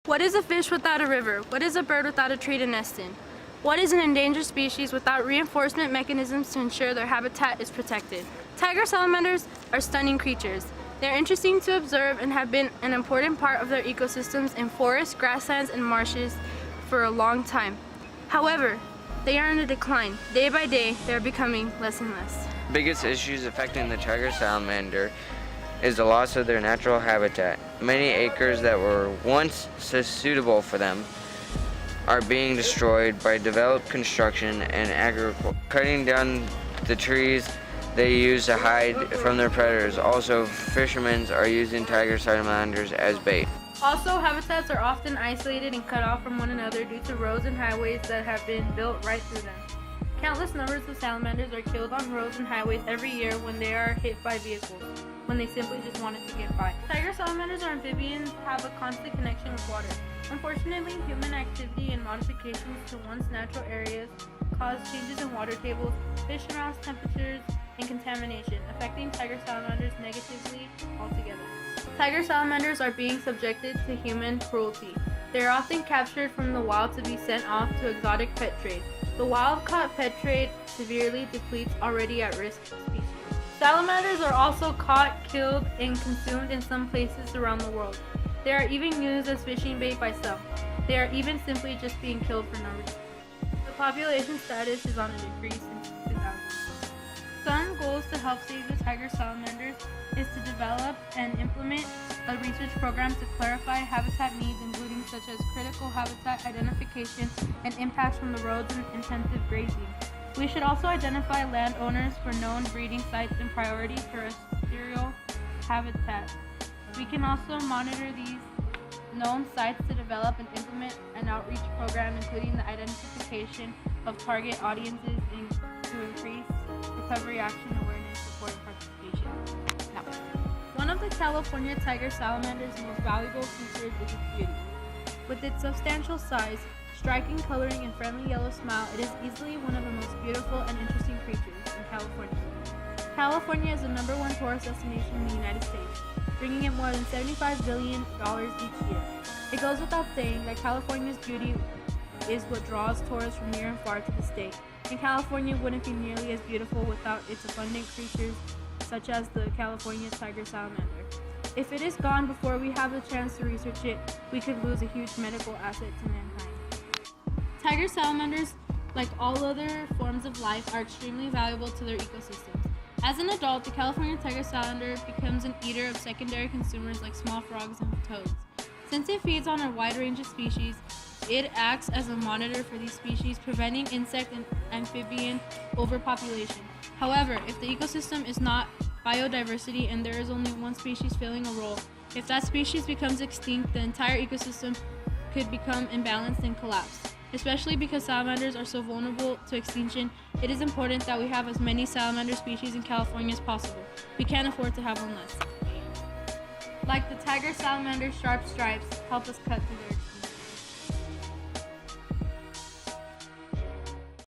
What is a fish without a river? What is a bird without a tree to nest in? What is an endangered species without reinforcement mechanisms to ensure their habitat is protected? Tiger salamanders are stunning creatures. They're interesting to observe and have been an important part of their ecosystems in forests, grasslands, and marshes for a long time. However, they are in a decline. Day by day, they're becoming less and less. The biggest issues affecting the tiger salamander is the loss of their natural habitat. Many acres that were once suitable for them are being destroyed by developed construction and agriculture. Cutting down the trees they use to hide from their predators. Also, fishermen are using tiger salamanders as bait. Also, habitats are often isolated and cut off from one another due to roads and highways that have been built right through them. Countless numbers of salamanders are killed on roads and highways every year when they are hit by vehicles, when they simply just wanted to get by. Tiger salamanders or amphibians have a constant connection with water. Unfortunately, human activity and modifications to once natural areas cause changes in water tables, fish around temperatures, and contamination, affecting tiger salamanders negatively altogether. Tiger salamanders are being subjected to human cruelty. They are often captured from the wild to be sent off to exotic pet trade. The wild-caught pet trade severely depletes already at-risk species. Salamanders are also caught, killed, and consumed in some places around the world. They are even used as fishing bait by some. They are even simply just being killed for no reason. The population status is on a decrease since 2000. Some goals to help save the tiger salamanders is to develop and implement a research program to clarify habitat needs, including such as critical habitat identification and impacts from the roads and intensive grazing. We should also identify landowners for known breeding sites and priority terrestrial habitat. We can also monitor these known sites to develop and implement an outreach program, including the identification of target audiences to increase recovery action awareness, support, and participation. Now, one of the California tiger salamander's most valuable features is its beauty. With its substantial size, striking coloring, and friendly yellow smile, it is easily one of the most beautiful and interesting creatures in California. California is the #1 tourist destination in the United States, bringing in more than $75 billion each year. It goes without saying that California's beauty is what draws tourists from near and far to the state, and California wouldn't be nearly as beautiful without its abundant creatures such as the California tiger salamander. If it is gone before we have the chance to research it, we could lose a huge medical asset to mankind. Tiger salamanders, like all other forms of life, are extremely valuable to their ecosystems. As an adult, the California tiger salamander becomes an eater of secondary consumers like small frogs and toads. Since it feeds on a wide range of species, it acts as a monitor for these species, preventing insect and amphibian overpopulation. However, if the ecosystem is not biodiversity and there is only one species filling a role, if that species becomes extinct, the entire ecosystem could become imbalanced and collapse. Especially because salamanders are so vulnerable to extinction, it is important that we have as many salamander species in California as possible. We can't afford to have one less. Like the tiger salamander's sharp stripes help us cut through their extinction.